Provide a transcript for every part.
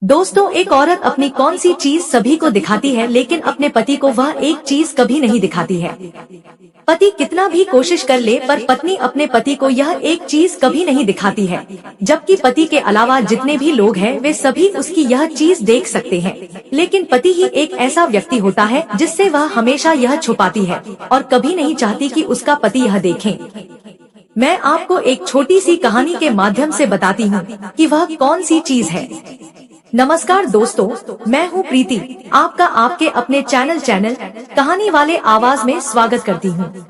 दोस्तों, एक औरत अपनी कौन सी चीज सभी को दिखाती है लेकिन अपने पति को वह एक चीज कभी नहीं दिखाती है। पति कितना भी कोशिश कर ले पर पत्नी अपने पति को यह एक चीज कभी नहीं दिखाती है, जबकि पति के अलावा जितने भी लोग हैं वे सभी उसकी यह चीज देख सकते हैं, लेकिन पति ही एक ऐसा व्यक्ति होता है जिससे वह हमेशा यह छुपाती है और कभी नहीं चाहती कि उसका पति यह देखे। मैं आपको एक छोटी सी कहानी के माध्यम से बताती हूँ कि वह कौन सी चीज है। नमस्कार दोस्तों, मैं हूँ प्रीति, आपका आपके अपने चैनल कहानी वाले आवाज में स्वागत करती हूँ।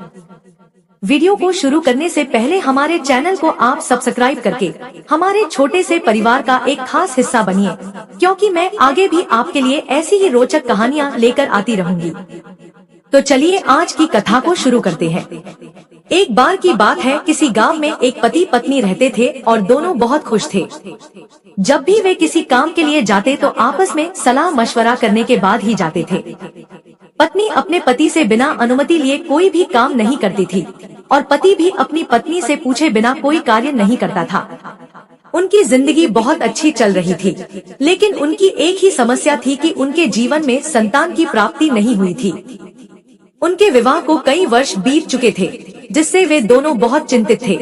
वीडियो को शुरू करने से पहले हमारे चैनल को आप सब्सक्राइब करके हमारे छोटे से परिवार का एक खास हिस्सा बनिए, क्योंकि मैं आगे भी आपके लिए ऐसी ही रोचक कहानियाँ लेकर आती रहूंगी। तो चलिए आज की कथा को शुरू करते हैं। एक बार की बात है, किसी गांव में एक पति पत्नी रहते थे और दोनों बहुत खुश थे। जब भी वे किसी काम के लिए जाते तो आपस में सलाह मशवरा करने के बाद ही जाते थे। पत्नी अपने पति से बिना अनुमति लिए कोई भी काम नहीं करती थी और पति भी अपनी पत्नी से पूछे बिना कोई कार्य नहीं करता था। उनकी जिंदगी बहुत अच्छी चल रही थी, लेकिन उनकी एक ही समस्या थी कि उनके जीवन में संतान की प्राप्ति नहीं हुई थी। उनके विवाह को कई वर्ष बीत चुके थे, जिससे वे दोनों बहुत चिंतित थे।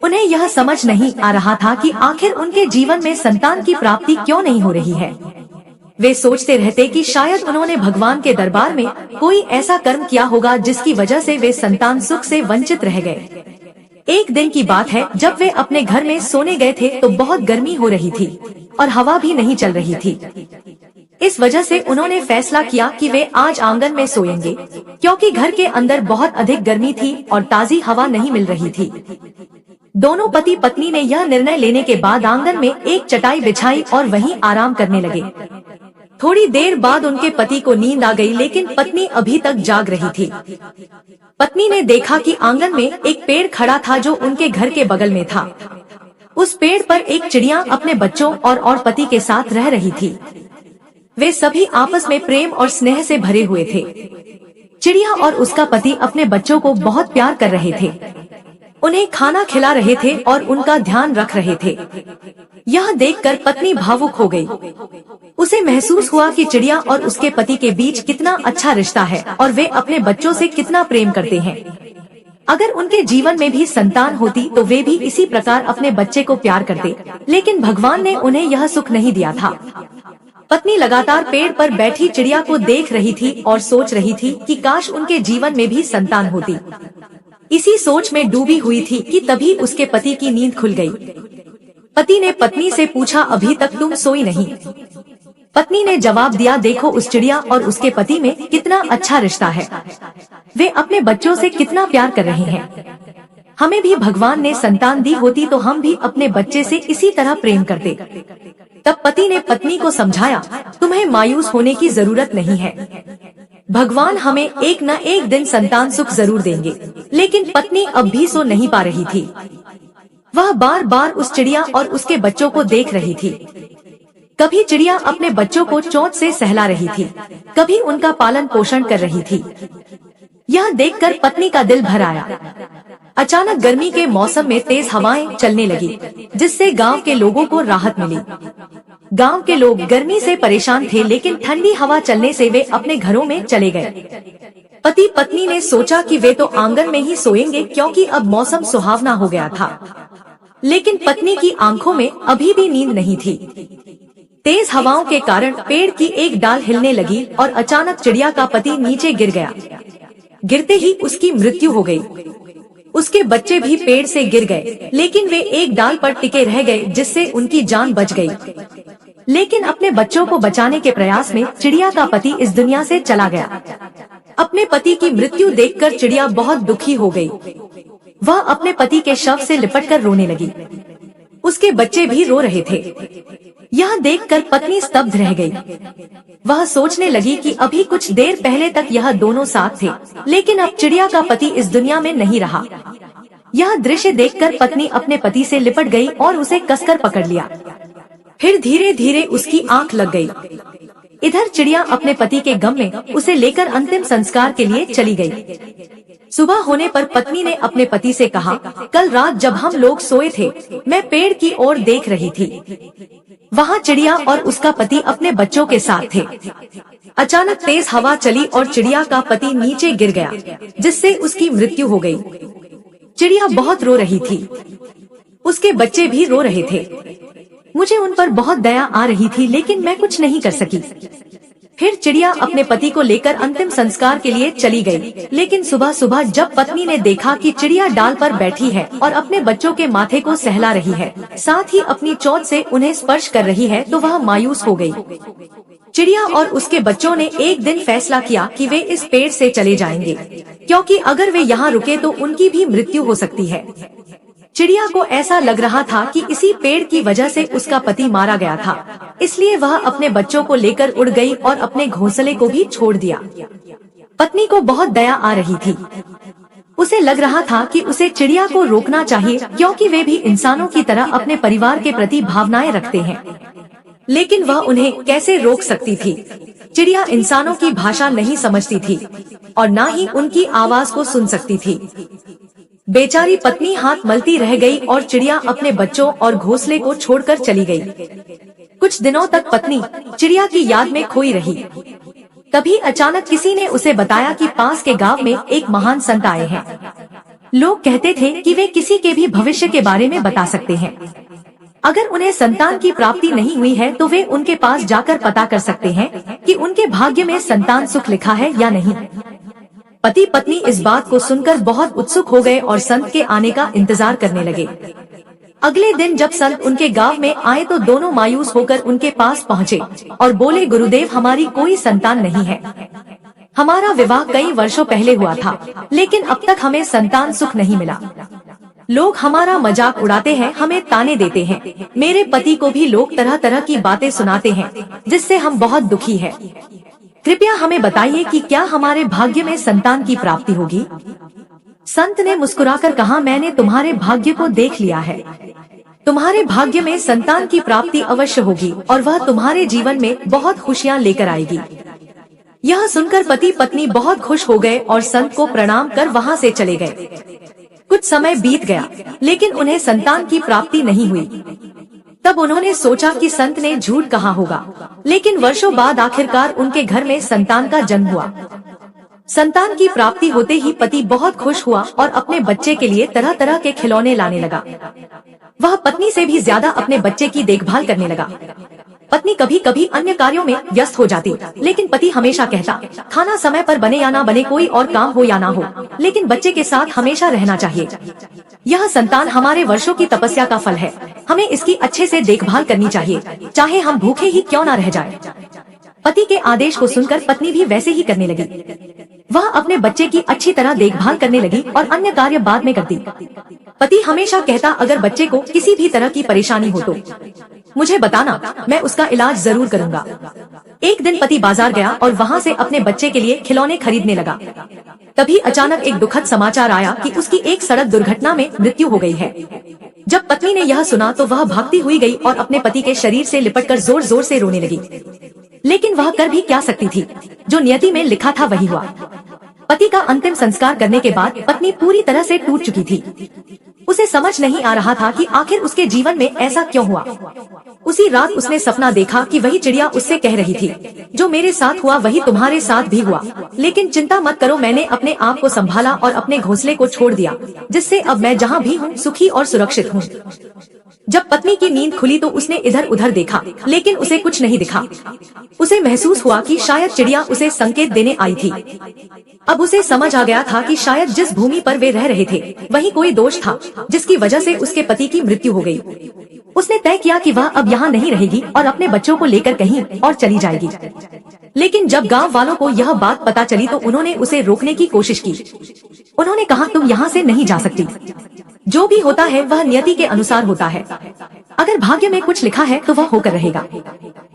उन्हें यह समझ नहीं आ रहा था कि आखिर उनके जीवन में संतान की प्राप्ति क्यों नहीं हो रही है। वे सोचते रहते कि शायद उन्होंने भगवान के दरबार में कोई ऐसा कर्म किया होगा जिसकी वजह से वे संतान सुख से वंचित रह गए। एक दिन की बात है, जब वे अपने घर में सोने गए थे तो बहुत गर्मी हो रही थी और हवा भी नहीं चल रही थी। इस वजह से उन्होंने फैसला किया कि वे आज आंगन में सोएंगे, क्योंकि घर के अंदर बहुत अधिक गर्मी थी और ताजी हवा नहीं मिल रही थी। दोनों पति पत्नी ने यह निर्णय लेने के बाद आंगन में एक चटाई बिछाई और वहीं आराम करने लगे। थोड़ी देर बाद उनके पति को नींद आ गई, लेकिन पत्नी अभी तक जाग रही थी। पत्नी ने देखा कि आंगन में एक पेड़ खड़ा था जो उनके घर के बगल में था। उस पेड़ पर एक चिड़िया अपने बच्चों और पति के साथ रह रही थी। वे सभी आपस में प्रेम और स्नेह से भरे हुए थे। चिड़िया और उसका पति अपने बच्चों को बहुत प्यार कर रहे थे, उन्हें खाना खिला रहे थे और उनका ध्यान रख रहे थे। यह देखकर पत्नी भावुक हो गई। उसे महसूस हुआ कि चिड़िया और उसके पति के बीच कितना अच्छा रिश्ता है और वे अपने बच्चों से कितना प्रेम करते हैं। अगर उनके जीवन में भी संतान होती तो वे भी इसी प्रकार अपने बच्चे को प्यार करते, लेकिन भगवान ने उन्हें यह सुख नहीं दिया था। पत्नी लगातार पेड़ पर बैठी चिड़िया को देख रही थी और सोच रही थी कि काश उनके जीवन में भी संतान होती। इसी सोच में डूबी हुई थी कि तभी उसके पति की नींद खुल गई। पति ने पत्नी से पूछा, अभी तक तुम सोई नहीं? पत्नी ने जवाब दिया, देखो उस चिड़िया और उसके पति में कितना अच्छा रिश्ता है, वे अपने बच्चों से कितना प्यार कर रहे हैं। हमें भी भगवान ने संतान दी होती तो हम भी अपने बच्चे से इसी तरह प्रेम करते। तब पति ने पत्नी को समझाया, तुम्हें मायूस होने की जरूरत नहीं है, भगवान हमें एक न एक दिन संतान सुख जरूर देंगे। लेकिन पत्नी अब भी सो नहीं पा रही थी। वह बार बार उस चिड़िया और उसके बच्चों को देख रही थी। कभी चिड़िया अपने बच्चों को चोंच से सहला रही थी, कभी उनका पालन पोषण कर रही थी। यह देखकर पत्नी का दिल भर आया। अचानक गर्मी के मौसम में तेज हवाएं चलने लगी, जिससे गांव के लोगों को राहत मिली। गांव के लोग गर्मी से परेशान थे, लेकिन ठंडी हवा चलने से वे अपने घरों में चले गए। पति पत्नी ने सोचा कि वे तो आंगन में ही सोएंगे, क्योंकि अब मौसम सुहावना हो गया था। लेकिन पत्नी की आंखों में अभी भी नींद नहीं थी। तेज हवाओं के कारण पेड़ की एक डाल हिलने लगी और अचानक चिड़िया का पति नीचे गिर गया। गिरते ही उसकी मृत्यु हो गई। उसके बच्चे भी पेड़ से गिर गए, लेकिन वे एक डाल पर टिके रह गए, जिससे उनकी जान बच गई। लेकिन अपने बच्चों को बचाने के प्रयास में चिड़िया का पति इस दुनिया से चला गया। अपने पति की मृत्यु देखकर चिड़िया बहुत दुखी हो गई। वह अपने पति के शव से लिपटकर रोने लगी। उसके बच्चे भी रो रहे थे। यह देखकर पत्नी स्तब्ध रह गई। वह सोचने लगी कि अभी कुछ देर पहले तक यह दोनों साथ थे, लेकिन अब चिड़िया का पति इस दुनिया में नहीं रहा। यह दृश्य देखकर पत्नी अपने पति से लिपट गई और उसे कसकर पकड़ लिया। फिर धीरे धीरे उसकी आंख लग गई। इधर चिड़िया अपने पति के गम में उसे लेकर अंतिम संस्कार के लिए चली गई। सुबह होने पर पत्नी ने अपने पति से कहा, कल रात जब हम लोग सोए थे, मैं पेड़ की ओर देख रही थी। वहाँ चिड़िया और उसका पति अपने बच्चों के साथ थे। अचानक तेज हवा चली और चिड़िया का पति नीचे गिर गया, जिससे उसकी मृत्यु हो गई। चिड़िया बहुत रो रही थी, उसके बच्चे भी रो रहे थे। मुझे उन पर बहुत दया आ रही थी, लेकिन मैं कुछ नहीं कर सकी। फिर चिड़िया अपने पति को लेकर अंतिम संस्कार के लिए चली गई। लेकिन सुबह सुबह जब पत्नी ने देखा कि चिड़िया डाल पर बैठी है और अपने बच्चों के माथे को सहला रही है, साथ ही अपनी चोंच से उन्हें स्पर्श कर रही है, तो वह मायूस हो गई। चिड़िया और उसके बच्चों ने एक दिन फैसला किया कि वे इस पेड़ से चले जाएंगे, क्योंकि अगर वे यहाँ रुके तो उनकी भी मृत्यु हो सकती है। चिड़िया को ऐसा लग रहा था कि इसी पेड़ की वजह से उसका पति मारा गया था, इसलिए वह अपने बच्चों को लेकर उड़ गई और अपने घोंसले को भी छोड़ दिया। पत्नी को बहुत दया आ रही थी। उसे लग रहा था कि उसे चिड़िया को रोकना चाहिए, क्योंकि वे भी इंसानों की तरह अपने परिवार के प्रति भावनाएं रखते हैं। लेकिन वह उन्हें कैसे रोक सकती थी? चिड़िया इंसानों की भाषा नहीं समझती थी और न ही उनकी आवाज को सुन सकती थी। बेचारी पत्नी हाथ मलती रह गई और चिड़िया अपने बच्चों और घोंसले को छोड़कर चली गई। कुछ दिनों तक पत्नी चिड़िया की याद में खोई रही। तभी अचानक किसी ने उसे बताया कि पास के गांव में एक महान संत आए हैं। लोग कहते थे कि वे किसी के भी भविष्य के बारे में बता सकते हैं। अगर उन्हें संतान की प्राप्ति नहीं हुई है तो वे उनके पास जाकर पता कर सकते हैं कि उनके भाग्य में संतान सुख लिखा है या नहीं। पति पत्नी इस बात को सुनकर बहुत उत्सुक हो गए और संत के आने का इंतजार करने लगे। अगले दिन जब संत उनके गांव में आए तो दोनों मायूस होकर उनके पास पहुँचे और बोले, गुरुदेव, हमारी कोई संतान नहीं है। हमारा विवाह कई वर्षों पहले हुआ था, लेकिन अब तक हमें संतान सुख नहीं मिला। लोग हमारा मजाक उड़ाते हैं, हमें ताने देते हैं। मेरे पति को भी लोग तरह तरह की बातें सुनाते हैं, जिससे हम बहुत दुखी हैं। कृपया हमें बताइए कि क्या हमारे भाग्य में संतान की प्राप्ति होगी? संत ने मुस्कुराकर कहा, मैंने तुम्हारे भाग्य को देख लिया है। तुम्हारे भाग्य में संतान की प्राप्ति अवश्य होगी और वह तुम्हारे जीवन में बहुत खुशियाँ लेकर आएगी। यह सुनकर पति पत्नी बहुत खुश हो गए और संत को प्रणाम कर वहाँ से चले गए। कुछ समय बीत गया, लेकिन उन्हें संतान की प्राप्ति नहीं हुई। तब उन्होंने सोचा कि संत ने झूठ कहा होगा, लेकिन वर्षों बाद आखिरकार उनके घर में संतान का जन्म हुआ। संतान की प्राप्ति होते ही पति बहुत खुश हुआ और अपने बच्चे के लिए तरह तरह के खिलौने लाने लगा। वह पत्नी से भी ज्यादा अपने बच्चे की देखभाल करने लगा। पत्नी कभी कभी अन्य कार्यों में व्यस्त हो जाती, लेकिन पति हमेशा कहता, खाना समय पर बने या ना बने, कोई और काम हो या ना हो, लेकिन बच्चे के साथ हमेशा रहना चाहिए। यह संतान हमारे वर्षों की तपस्या का फल है, हमें इसकी अच्छे से देखभाल करनी चाहिए, चाहे हम भूखे ही क्यों ना रह जाएं। पति के आदेश को सुनकर पत्नी भी वैसे ही करने लगी। वह अपने बच्चे की अच्छी तरह देखभाल करने लगी और अन्य कार्य बाद में करती। पति हमेशा कहता, अगर बच्चे को किसी भी तरह की परेशानी हो तो मुझे बताना, मैं उसका इलाज जरूर करूंगा। एक दिन पति बाजार गया और वहाँ से अपने बच्चे के लिए खिलौने खरीदने लगा। तभी अचानक एक दुखद समाचार आया कि उसकी एक सड़क दुर्घटना में मृत्यु हो गई है। जब पत्नी ने यह सुना तो वह भागती हुई गई और अपने पति के शरीर से लिपटकर जोर जोर से रोने लगी। लेकिन वह कर भी क्या सकती थी, जो नियति में लिखा था वही हुआ। पति का अंतिम संस्कार करने के बाद पत्नी पूरी तरह से टूट चुकी थी। उसे समझ नहीं आ रहा था कि आखिर उसके जीवन में ऐसा क्यों हुआ। उसी रात उसने सपना देखा कि वही चिड़िया उससे कह रही थी, जो मेरे साथ हुआ वही तुम्हारे साथ भी हुआ, लेकिन चिंता मत करो, मैंने अपने आप को संभाला और अपने घोंसले को छोड़ दिया, जिससे अब मैं जहाँ भी हूँ सुखी और सुरक्षित हूँ। जब पत्नी की नींद खुली तो उसने इधर उधर देखा, लेकिन उसे कुछ नहीं दिखा। उसे महसूस हुआ कि शायद चिड़िया उसे संकेत देने आई थी। अब उसे समझ आ गया था कि शायद जिस भूमि पर वे रह रहे थे वहीं कोई दोष था, जिसकी वजह से उसके पति की मृत्यु हो गई। उसने तय किया कि वह अब यहाँ नहीं रहेगी और अपने बच्चों को लेकर कहीं और चली जाएगी। लेकिन जब गांव वालों को यह बात पता चली तो उन्होंने उसे रोकने की कोशिश की। उन्होंने कहा, तुम यहाँ से नहीं जा सकती। जो भी होता है वह नियति के अनुसार होता है। अगर भाग्य में कुछ लिखा है तो वह होकर रहेगा।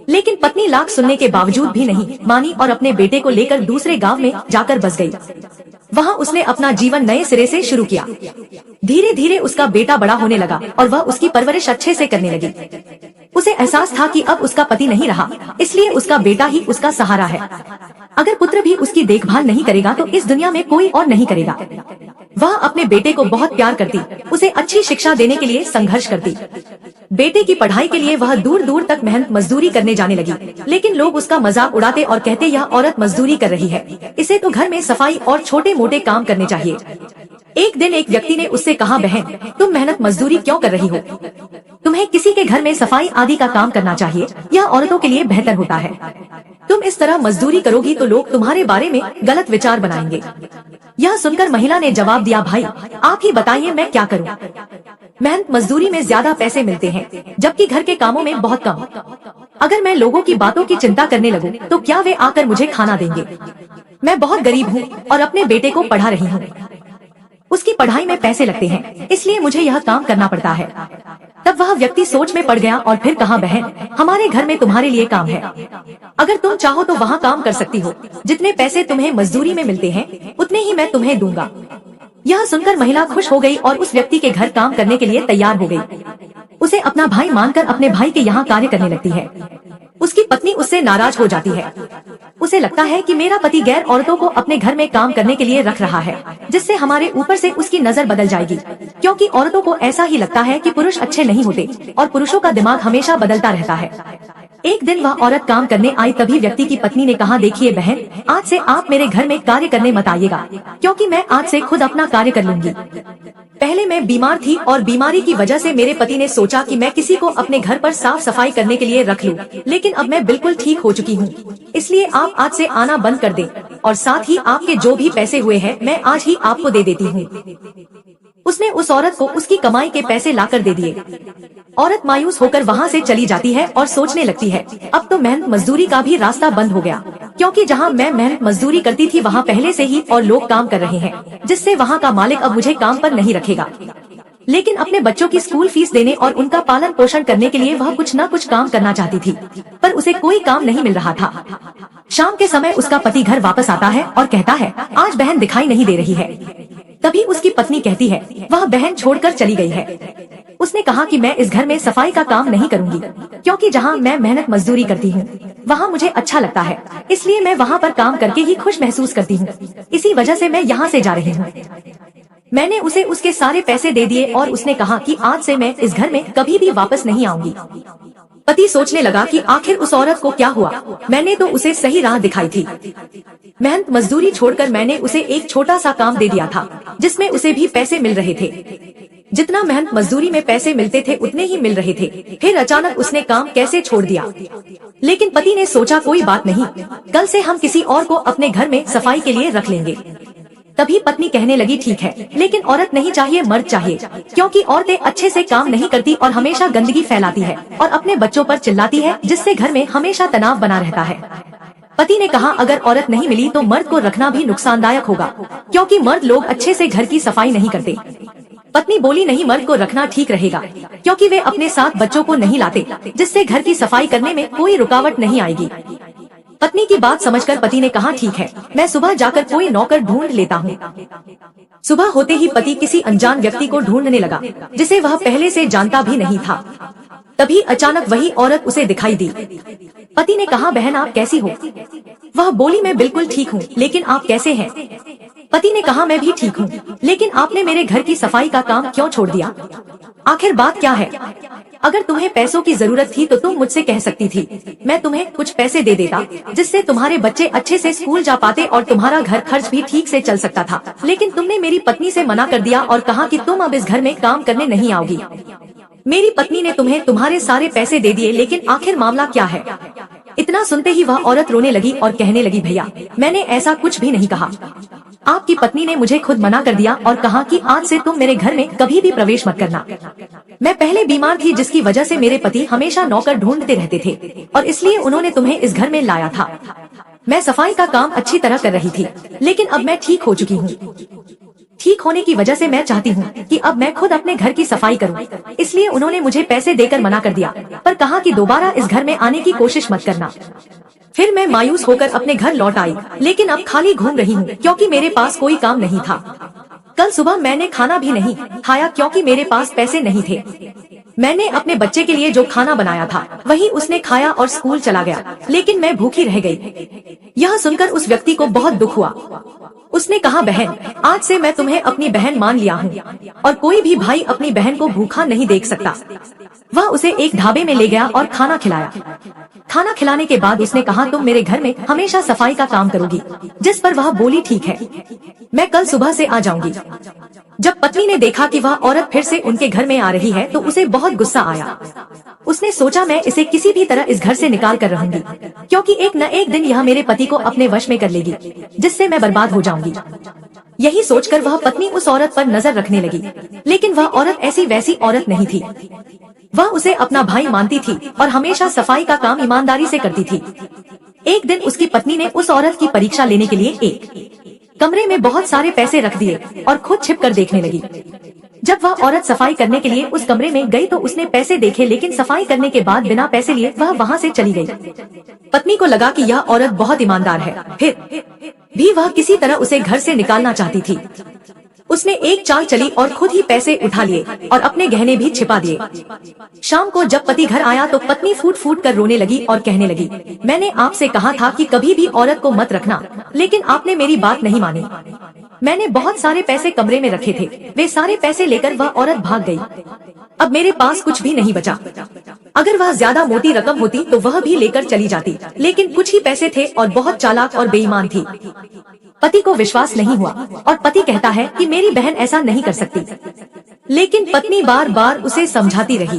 लेकिन पत्नी लाख सुनने के बावजूद भी नहीं मानी और अपने बेटे को लेकर दूसरे गांव में जाकर बस गई। वहाँ उसने अपना जीवन नए सिरे से शुरू किया। धीरे धीरे उसका बेटा बड़ा होने लगा और वह उसकी परवरिश अच्छे से करने लगी। उसे एहसास था कि अब उसका पति नहीं रहा, इसलिए उसका बेटा ही उसका सहारा है। अगर पुत्र भी उसकी देखभाल नहीं करेगा तो इस दुनिया में कोई और नहीं करेगा। वह अपने बेटे को बहुत प्यार करती, उसे अच्छी शिक्षा देने के लिए संघर्ष करती। बेटे की पढ़ाई के लिए वह दूर दूर तक मेहनत मजदूरी करने जाने लगी, लेकिन लोग उसका मजाक उड़ाते और कहते यह औरत मजदूरी कर रही है, इसे तो घर में सफाई और छोटे मोटे काम करने चाहिए। एक दिन एक व्यक्ति ने उससे कहा, बहन तुम मेहनत मजदूरी क्यों कर रही हो? तुम्हें किसी के घर में सफाई आदि का काम करना चाहिए, यह औरतों के लिए बेहतर होता है। तुम इस तरह मजदूरी करोगी तो लोग तुम्हारे बारे में गलत विचार बनाएंगे। यह सुनकर महिला ने जवाब दिया, भाई आप ही बताइए मैं क्या करूं? मेहनत मजदूरी में ज्यादा पैसे मिलते हैं, जबकि घर के कामों में बहुत कम। अगर मैं लोगों की बातों की चिंता करने लगूं, तो क्या वे आकर मुझे खाना देंगे? मैं बहुत गरीब हूँ और अपने बेटे को पढ़ा रही हूँ। उसकी पढ़ाई में पैसे लगते हैं, इसलिए मुझे यह काम करना पड़ता है। तब वह व्यक्ति सोच में पड़ गया और फिर कहा, बहन हमारे घर में तुम्हारे लिए काम है। अगर तुम चाहो तो वहाँ काम कर सकती हो। जितने पैसे तुम्हें मजदूरी में मिलते हैं उतने ही मैं तुम्हें दूंगा। यह सुनकर महिला खुश हो गई और उस व्यक्ति के घर काम करने के लिए तैयार हो गई। उसे अपना भाई मानकर अपने भाई के यहाँ कार्य करने लगती है। उसकी पत्नी उससे नाराज हो जाती है। उसे लगता है कि मेरा पति गैर औरतों को अपने घर में काम करने के लिए रख रहा है, जिससे हमारे ऊपर से उसकी नजर बदल जाएगी, क्योंकि औरतों को ऐसा ही लगता है कि पुरुष अच्छे नहीं होते और पुरुषों का दिमाग हमेशा बदलता रहता है। एक दिन वह औरत काम करने आई, तभी व्यक्ति की पत्नी ने कहा, देखिए बहन आज से आप मेरे घर में कार्य करने मत आइएगा, क्योंकि मैं आज से खुद अपना कार्य कर लूंगी। पहले मैं बीमार थी और बीमारी की वजह से मेरे पति ने सोचा कि मैं किसी को अपने घर पर साफ सफाई करने के लिए रख लूं, लेकिन अब मैं बिल्कुल ठीक हो चुकी हूं, इसलिए आप आज से आना बंद कर दें और साथ ही आपके जो भी पैसे हुए हैं मैं आज ही आपको दे देती हूं। उसने उस औरत को उसकी कमाई के पैसे लाकर दे दिए। औरत मायूस होकर वहाँ से चली जाती है और सोचने लगती है, अब तो मेहनत मजदूरी का भी रास्ता बंद हो गया, क्योंकि जहाँ मैं मेहनत मजदूरी करती थी वहाँ पहले से ही और लोग काम कर रहे हैं, जिससे वहाँ का मालिक अब मुझे काम पर नहीं रखेगा। लेकिन अपने बच्चों की स्कूल फीस देने और उनका पालन पोषण करने के लिए वह कुछ न कुछ काम करना चाहती थी, पर उसे कोई काम नहीं मिल रहा था। शाम के समय उसका पति घर वापस आता है और कहता है, आज बहन दिखाई नहीं दे रही है। तभी उसकी पत्नी कहती है, वह बहन छोड़कर चली गई है। उसने कहा कि मैं इस घर में सफाई का काम नहीं करूंगी, क्योंकि जहाँ मैं मेहनत मजदूरी करती हूँ वहाँ मुझे अच्छा लगता है, इसलिए मैं वहाँ पर काम करके ही खुश महसूस करती हूँ। इसी वजह से मैं यहाँ से जा रही हूँ। मैंने उसे उसके सारे पैसे दे दिए और उसने कहा कि आज से मैं इस घर में कभी भी वापस नहीं आऊंगी। पति सोचने लगा कि आखिर उस औरत को क्या हुआ, मैंने तो उसे सही राह दिखाई थी। मेहनत मजदूरी छोड़कर मैंने उसे एक छोटा सा काम दे दिया था, जिसमें उसे भी पैसे मिल रहे थे। जितना मेहनत मजदूरी में पैसे मिलते थे उतने ही मिल रहे थे। फिर अचानक उसने काम कैसे छोड़ दिया। लेकिन पति ने सोचा, कोई बात नहीं, कल से हम किसी और को अपने घर में सफाई के लिए रख लेंगे। तभी पत्नी कहने लगी, ठीक है, लेकिन औरत नहीं चाहिए, मर्द चाहिए, क्योंकि औरतें अच्छे से काम नहीं करती और हमेशा गंदगी फैलाती है और अपने बच्चों पर चिल्लाती है, जिससे घर में हमेशा तनाव बना रहता है। पति ने कहा, अगर औरत नहीं मिली तो मर्द को रखना भी नुकसानदायक होगा, क्योंकि मर्द लोग अच्छे से घर की सफाई नहीं करते। पत्नी बोली, नहीं, मर्द को रखना ठीक रहेगा, क्योंकि वे अपने साथ बच्चों को नहीं लाते, जिससे घर की सफाई करने में कोई रुकावट नहीं आएगी। पत्नी की बात समझकर पति ने कहा, ठीक है, मैं सुबह जाकर कोई नौकर ढूंढ लेता हूँ। सुबह होते ही पति किसी अनजान व्यक्ति को ढूंढने लगा, जिसे वह पहले से जानता भी नहीं था। तभी अचानक वही औरत उसे दिखाई दी। पति ने कहा, बहन आप कैसी हो? वह बोली, मैं बिल्कुल ठीक हूँ, लेकिन आप कैसे हैं? पति ने कहा, मैं भी ठीक हूँ, लेकिन आपने मेरे घर की सफाई का काम क्यों छोड़ दिया? आखिर बात क्या है? अगर तुम्हें पैसों की जरूरत थी तो तुम मुझसे कह सकती थी, मैं तुम्हें कुछ पैसे दे देता, जिससे तुम्हारे बच्चे अच्छे से स्कूल जा पाते और तुम्हारा घर खर्च भी ठीक से चल सकता था। लेकिन तुमने मेरी पत्नी से मना कर दिया और कहा कि तुम अब इस घर में काम करने नहीं आओगी। मेरी पत्नी ने तुम्हें तुम्हारे सारे पैसे दे दिए, लेकिन आखिर मामला क्या है? इतना सुनते ही वह औरत रोने लगी और कहने लगी, भैया मैंने ऐसा कुछ भी नहीं कहा। आपकी पत्नी ने मुझे खुद मना कर दिया और कहा कि आज से तुम मेरे घर में कभी भी प्रवेश मत करना। मैं पहले बीमार थी, जिसकी वजह से मेरे पति हमेशा नौकर ढूंढते रहते थे और इसलिए उन्होंने तुम्हें इस घर में लाया था। मैं सफाई का काम अच्छी तरह कर रही थी, लेकिन अब मैं ठीक हो चुकी हूँ। ठीक होने की वजह से मैं चाहती हूँ कि अब मैं खुद अपने घर की सफाई करूँ, इसलिए उन्होंने मुझे पैसे देकर मना कर दिया, पर कहा कि दोबारा इस घर में आने की कोशिश मत करना। फिर मैं मायूस होकर अपने घर लौट आई, लेकिन अब खाली घूम रही हूँ, क्योंकि मेरे पास कोई काम नहीं था। कल सुबह मैंने खाना भी नहीं खाया, क्योंकि मेरे पास पैसे नहीं थे। मैंने अपने बच्चे के लिए जो खाना बनाया था वही उसने खाया और स्कूल चला गया, लेकिन मैं भूखी रह गई। यह सुनकर उस व्यक्ति को बहुत दुख हुआ। उसने कहा, बहन, आज से मैं तुम्हें अपनी बहन मान लिया हूँ और कोई भी भाई अपनी बहन को भूखा नहीं देख सकता। वह उसे एक ढाबे में ले गया और खाना खिलाया। खाना खिलाने के बाद उसने कहा, तुम मेरे घर में हमेशा सफाई का काम करोगी। जिस पर वह बोली, ठीक है, मैं कल सुबह से आ जाऊंगी। जब पत्नी ने देखा कि वह औरत फिर से उनके घर में आ रही है तो उसे बहुत गुस्सा आया। उसने सोचा, मैं इसे किसी भी तरह इस घर से निकाल कर रहूंगी, क्योंकि एक न एक दिन यह मेरे पति को अपने वश में कर लेगी, जिससे मैं बर्बाद हो जाऊंगी। यही सोचकर वह पत्नी उस औरत पर नजर रखने लगी, लेकिन वह औरत ऐसी वैसी औरत नहीं थी। वह उसे अपना भाई मानती थी और हमेशा सफाई का काम ईमानदारी से करती थी। एक दिन उसकी पत्नी ने उस औरत की परीक्षा लेने के लिए एक कमरे में बहुत सारे पैसे रख दिए और खुद छिपकर देखने लगी। जब वह औरत सफाई करने के लिए उस कमरे में गई तो उसने पैसे देखे, लेकिन सफाई करने के बाद बिना पैसे लिए वह वहाँ से चली गई। पत्नी को लगा कि यह औरत बहुत ईमानदार है, फिर भी वह किसी तरह उसे घर से निकालना चाहती थी। उसने एक चाल चली और खुद ही पैसे उठा लिए और अपने गहने भी छिपा दिए। शाम को जब पति घर आया तो पत्नी फूट फूट कर रोने लगी और कहने लगी, मैंने आपसे कहा था कि कभी भी औरत को मत रखना, लेकिन आपने मेरी बात नहीं मानी। मैंने बहुत सारे पैसे कमरे में रखे थे, वे सारे पैसे लेकर वह औरत भाग गई। अब मेरे पास कुछ भी नहीं बचा। अगर वह ज्यादा मोटी रकम होती तो वह भी लेकर चली जाती, लेकिन कुछ ही पैसे थे और बहुत चालाक और बेईमान थी। पति को विश्वास नहीं हुआ और पति कहता है कि मेरी बहन ऐसा नहीं कर सकती, लेकिन पत्नी बार बार उसे समझाती रही।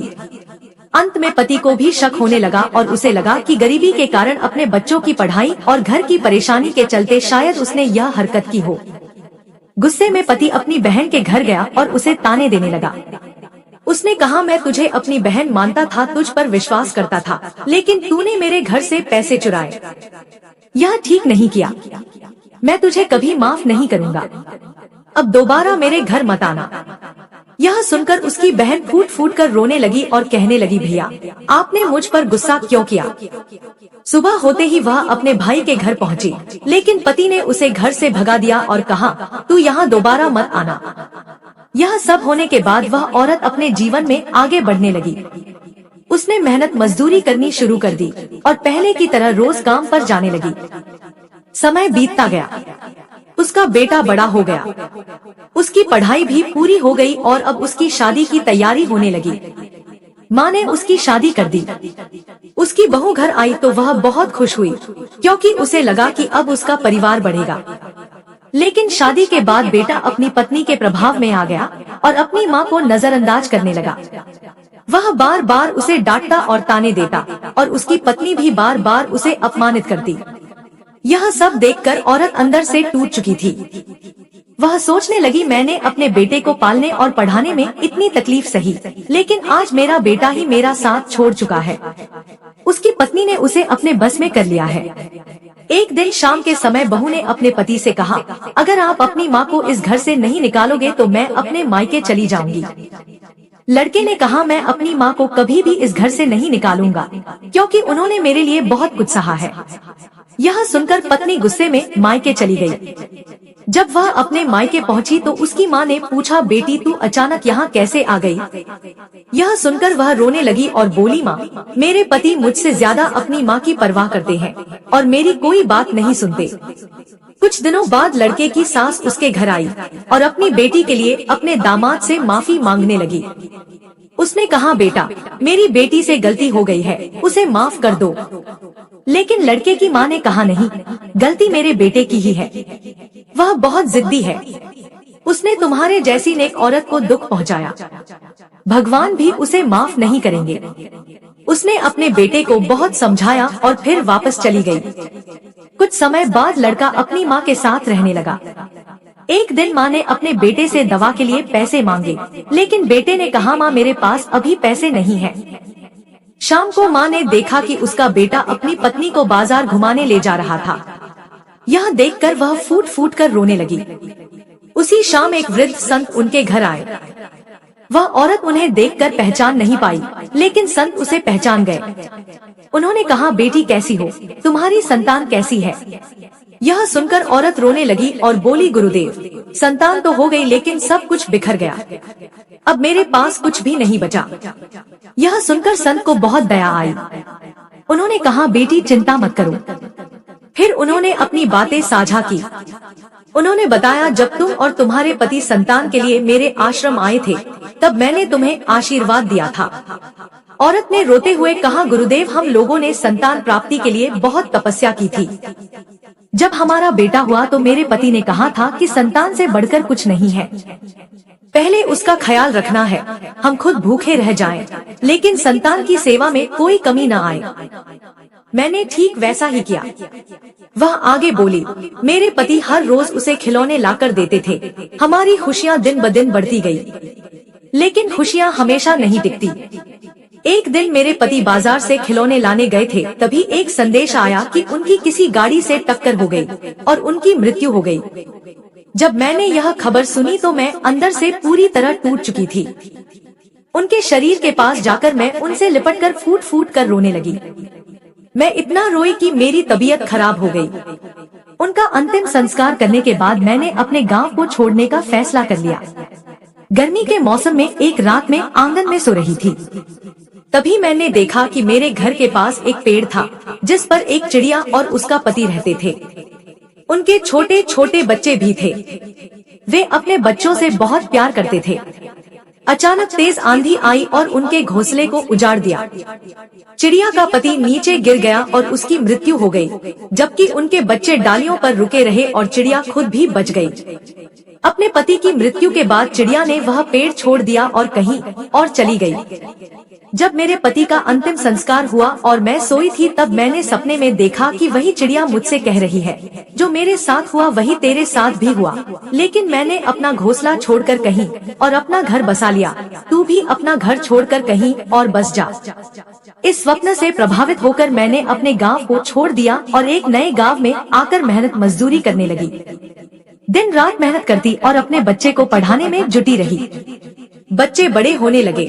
अंत में पति को भी शक होने लगा और उसे लगा कि गरीबी के कारण अपने बच्चों की पढ़ाई और घर की परेशानी के चलते शायद उसने यह हरकत की हो। गुस्से में पति अपनी बहन के घर गया और उसे ताने देने लगा। उसने कहा, मैं तुझे अपनी बहन मानता था, तुझ पर विश्वास करता था, लेकिन तूने मेरे घर से पैसे चुराए। यह ठीक नहीं किया। मैं तुझे कभी माफ नहीं करूंगा। अब दोबारा मेरे घर मत आना। यह सुनकर उसकी बहन फूट फूट कर रोने लगी और कहने लगी, भैया, आपने मुझ पर गुस्सा क्यों किया? सुबह होते ही वह अपने भाई के घर पहुंची, लेकिन पति ने उसे घर से भगा दिया और कहा, तू यहाँ दोबारा मत आना। यह सब होने के बाद वह औरत अपने जीवन में आगे बढ़ने लगी। उसने मेहनत मजदूरी करनी शुरू कर दी और पहले की तरह रोज काम पर जाने लगी। समय बीतता गया, उसका बेटा बड़ा हो गया, उसकी पढ़ाई भी पूरी हो गई और अब उसकी शादी की तैयारी होने लगी। माँ ने उसकी शादी कर दी। उसकी बहू घर आई तो वह बहुत खुश हुई, क्योंकि उसे लगा कि अब उसका परिवार बढ़ेगा। लेकिन शादी के बाद बेटा अपनी पत्नी के प्रभाव में आ गया और अपनी माँ को नजरअंदाज करने लगा। वह बार बार उसे डांटता और ताने देता और उसकी पत्नी भी बार बार उसे अपमानित करती। यह सब देखकर औरत अंदर से टूट चुकी थी। वह सोचने लगी, मैंने अपने बेटे को पालने और पढ़ाने में इतनी तकलीफ सही, लेकिन आज मेरा बेटा ही मेरा साथ छोड़ चुका है। उसकी पत्नी ने उसे अपने बस में कर लिया है। एक दिन शाम के समय बहू ने अपने पति से कहा, अगर आप अपनी माँ को इस घर से नहीं निकालोगे तो मैं अपने मायके चली जाऊंगी। लड़के ने कहा, मैं अपनी माँ को कभी भी इस घर से नहीं निकालूंगा, क्योंकि उन्होंने मेरे लिए बहुत कुछ सहा है। यह सुनकर पत्नी गुस्से में मायके चली गई। जब वह अपने मायके पहुंची तो उसकी माँ ने पूछा, बेटी तू अचानक यहाँ कैसे आ गई? यह सुनकर वह रोने लगी और बोली, माँ, मेरे पति मुझसे ज्यादा अपनी माँ की परवाह करते हैं और मेरी कोई बात नहीं सुनते। कुछ दिनों बाद लड़के की सास उसके घर आई और अपनी बेटी के लिए अपने दामाद से माफी मांगने लगी। उसने कहा, बेटा, मेरी बेटी से गलती हो गई है, उसे माफ कर दो। लेकिन लड़के की माँ ने कहा, नहीं, गलती मेरे बेटे की ही है, वह बहुत जिद्दी है, उसने तुम्हारे जैसी नेक औरत को दुख पहुंचाया, भगवान भी उसे माफ नहीं करेंगे। उसने अपने बेटे को बहुत समझाया और फिर वापस चली गई। कुछ समय बाद लड़का अपनी माँ के साथ रहने लगा। एक दिन माँ ने अपने बेटे से दवा के लिए पैसे मांगे, लेकिन बेटे ने कहा, माँ, मेरे पास अभी पैसे नहीं है। शाम को माँ ने देखा कि उसका बेटा अपनी पत्नी को बाजार घुमाने ले जा रहा था। यह देखकर वह फूट फूट कर रोने लगी। उसी शाम एक वृद्ध संत उनके घर आए। वह औरत उन्हें देखकर पहचान नहीं पाई, लेकिन संत उसे पहचान गए। उन्होंने कहा, बेटी कैसी हो, तुम्हारी संतान कैसी है? यह सुनकर औरत रोने लगी और बोली, गुरुदेव, संतान तो हो गई लेकिन सब कुछ बिखर गया, अब मेरे पास कुछ भी नहीं बचा। यह सुनकर संत को बहुत दया आई। उन्होंने कहा, बेटी चिंता मत करो। फिर उन्होंने अपनी बातें साझा की। उन्होंने बताया, जब तुम और तुम्हारे पति संतान के लिए मेरे आश्रम आए थे, तब मैंने तुम्हें आशीर्वाद दिया था। औरत ने रोते हुए कहा, गुरुदेव, हम लोगों ने संतान प्राप्ति के लिए बहुत तपस्या की थी। जब हमारा बेटा हुआ तो मेरे पति ने कहा था कि संतान से बढ़कर कुछ नहीं है, पहले उसका ख्याल रखना है, हम खुद भूखे रह जाएं, लेकिन संतान की सेवा में कोई कमी न आए। मैंने ठीक वैसा ही किया। वह आगे बोली, मेरे पति हर रोज उसे खिलौने लाकर देते थे। हमारी खुशियाँ दिन ब दिन बढ़ती गई, लेकिन खुशियाँ हमेशा नहीं टिकती। एक दिन मेरे पति बाजार से खिलौने लाने गए थे, तभी एक संदेश आया कि उनकी किसी गाड़ी से टक्कर हो गई और उनकी मृत्यु हो गई। जब मैंने यह खबर सुनी तो मैं अंदर से पूरी तरह टूट चुकी थी। उनके शरीर के पास जाकर मैं उनसे लिपटकर फूट फूट कर रोने लगी। मैं इतना रोई कि मेरी तबीयत खराब हो गई। उनका अंतिम संस्कार करने के बाद मैंने अपने गांव को छोड़ने का फैसला कर लिया। गर्मी के मौसम में एक रात में आंगन में सो रही थी, तभी मैंने देखा कि मेरे घर के पास एक पेड़ था, जिस पर एक चिड़िया और उसका पति रहते थे। उनके छोटे छोटे बच्चे भी थे। वे अपने बच्चों से बहुत प्यार करते थे। अचानक तेज आंधी आई और उनके घोंसले को उजाड़ दिया। चिड़िया का पति नीचे गिर गया और उसकी मृत्यु हो गई, जबकि उनके बच्चे डालियों पर रुके रहे और चिड़िया खुद भी बच गई। अपने पति की मृत्यु के बाद चिड़िया ने वह पेड़ छोड़ दिया और कहीं और चली गई। जब मेरे पति का अंतिम संस्कार हुआ और मैं सोई थी, तब मैंने सपने में देखा कि वही चिड़िया मुझसे कह रही है, जो मेरे साथ हुआ वही तेरे साथ भी हुआ, लेकिन मैंने अपना घोंसला छोड़कर कहीं और अपना घर बसा लिया, तू भी अपना घर छोड़कर कहीं और बस जा। इस स्वप्न से प्रभावित होकर मैंने अपने गांव को छोड़ दिया और एक नए गांव में आकर मेहनत मजदूरी करने लगी। दिन रात मेहनत करती और अपने बच्चे को पढ़ाने में जुटी रही। बच्चे बड़े होने लगे।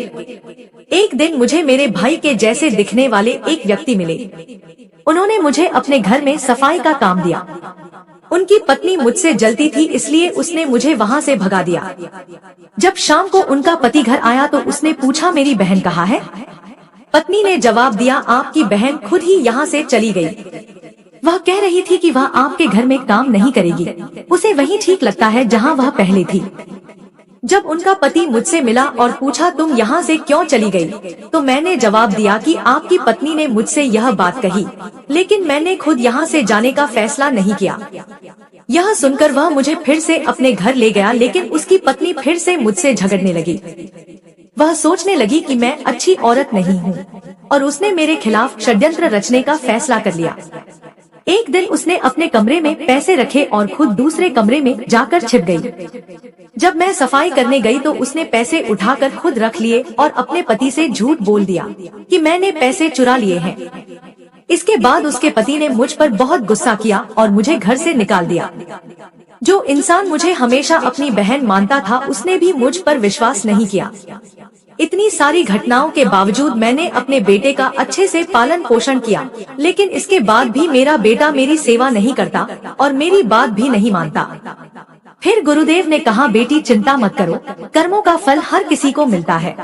एक दिन मुझे मेरे भाई के जैसे दिखने वाले एक व्यक्ति मिले। उन्होंने मुझे अपने घर में सफाई का काम दिया। उनकी पत्नी मुझसे जलती थी, इसलिए उसने मुझे वहाँ से भगा दिया। जब शाम को उनका पति घर आया तो उसने पूछा, मेरी बहन कहाँ है? पत्नी ने जवाब दिया, आपकी बहन खुद ही यहाँ से चली गई। वह कह रही थी कि वह आपके घर में काम नहीं करेगी, उसे वही ठीक लगता है जहाँ वह पहले थी। जब उनका पति मुझसे मिला और पूछा, तुम यहाँ से क्यों चली गई? तो मैंने जवाब दिया कि आपकी पत्नी ने मुझसे यह बात कही, लेकिन मैंने खुद यहाँ से जाने का फैसला नहीं किया। यह सुनकर वह मुझे फिर से अपने घर ले गया, लेकिन उसकी पत्नी फिर से मुझसे झगड़ने लगी। वह सोचने लगी कि मैं अच्छी औरत नहीं हूँ और उसने मेरे खिलाफ षड्यंत्र रचने का फैसला कर लिया। एक दिन उसने अपने कमरे में पैसे रखे और खुद दूसरे कमरे में जाकर छिप गई। जब मैं सफाई करने गई तो उसने पैसे उठाकर खुद रख लिए और अपने पति से झूठ बोल दिया कि मैंने पैसे चुरा लिए हैं। इसके बाद उसके पति ने मुझ पर बहुत गुस्सा किया और मुझे घर से निकाल दिया। जो इंसान मुझे हमेशा अपनी बहन मानता था, उसने भी मुझ पर विश्वास नहीं किया। इतनी सारी घटनाओं के बावजूद मैंने अपने बेटे का अच्छे से पालन पोषण किया, लेकिन इसके बाद भी मेरा बेटा मेरी सेवा नहीं करता और मेरी बात भी नहीं मानता। फिर गुरुदेव ने कहा, बेटी चिंता मत करो, कर्मों का फल हर किसी को मिलता है।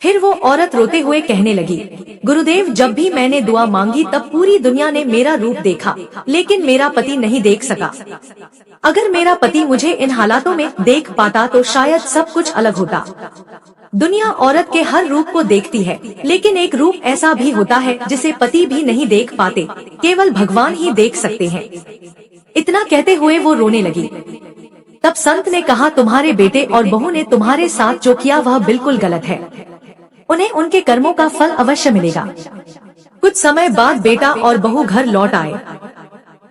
फिर वो औरत रोते हुए कहने लगी, गुरुदेव, जब भी मैंने दुआ मांगी तब पूरी दुनिया ने मेरा रूप देखा, लेकिन मेरा पति नहीं देख सका। अगर मेरा पति मुझे इन हालातों में देख पाता तो शायद सब कुछ अलग होता। दुनिया औरत के हर रूप को देखती है, लेकिन एक रूप ऐसा भी होता है जिसे पति भी नहीं देख पाते, केवल भगवान ही देख सकते हैं। इतना कहते हुए वो रोने लगी। तब संत ने कहा, तुम्हारे बेटे और बहू ने तुम्हारे साथ जो किया वह बिल्कुल गलत है। उन्हें उनके कर्मों का फल अवश्य मिलेगा। कुछ समय बाद बेटा और बहू घर लौट आए।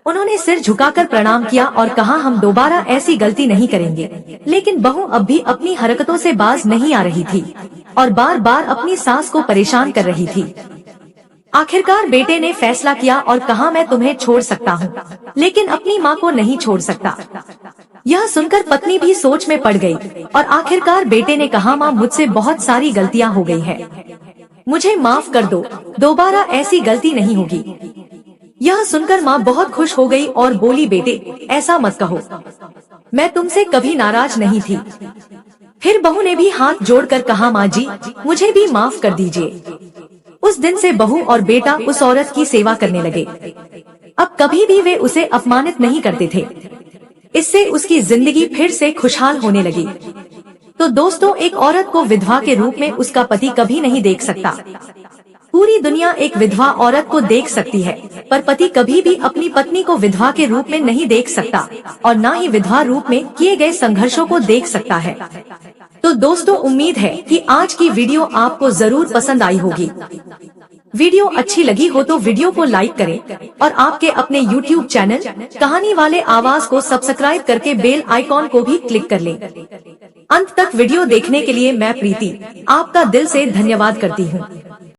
उन्होंने सिर झुकाकर प्रणाम किया और कहा, हम दोबारा ऐसी गलती नहीं करेंगे। लेकिन बहू अब भी अपनी हरकतों से बाज नहीं आ रही थी और बार बार अपनी सास को परेशान कर रही थी। आखिरकार बेटे ने फैसला किया और कहा, मैं तुम्हें छोड़ सकता हूँ, लेकिन अपनी माँ को नहीं छोड़ सकता। यह सुनकर पत्नी भी सोच में पड़ गई और आखिरकार बेटे ने कहा, माँ, मुझसे बहुत सारी गलतियाँ हो गई है, मुझे माफ कर दो, दोबारा ऐसी गलती नहीं होगी। यह सुनकर माँ बहुत खुश हो गई और बोली, बेटे ऐसा मत कहो, मैं तुमसे कभी नाराज नहीं थी। फिर बहू ने भी हाथ जोड़कर कहा, माँ जी, मुझे भी माफ कर दीजिए। उस दिन से बहू और बेटा उस औरत की सेवा करने लगे। अब कभी भी वे उसे अपमानित नहीं करते थे। इससे उसकी जिंदगी फिर से खुशहाल होने लगी। तो दोस्तों, एक औरत को विधवा के रूप में उसका पति कभी नहीं देख सकता। पूरी दुनिया एक विधवा औरत को देख सकती है, पर पति कभी भी अपनी पत्नी को विधवा के रूप में नहीं देख सकता और न ही विधवा रूप में किए गए संघर्षों को देख सकता है। तो दोस्तों, उम्मीद है कि आज की वीडियो आपको जरूर पसंद आई होगी। वीडियो अच्छी लगी हो तो वीडियो को लाइक करें और आपके अपने YouTube चैनल कहानी वाले आवाज को सब्सक्राइब करके बेल आइकॉन को भी क्लिक कर लें। अंत तक वीडियो देखने के लिए मैं प्रीति आपका दिल से धन्यवाद करती हूँ।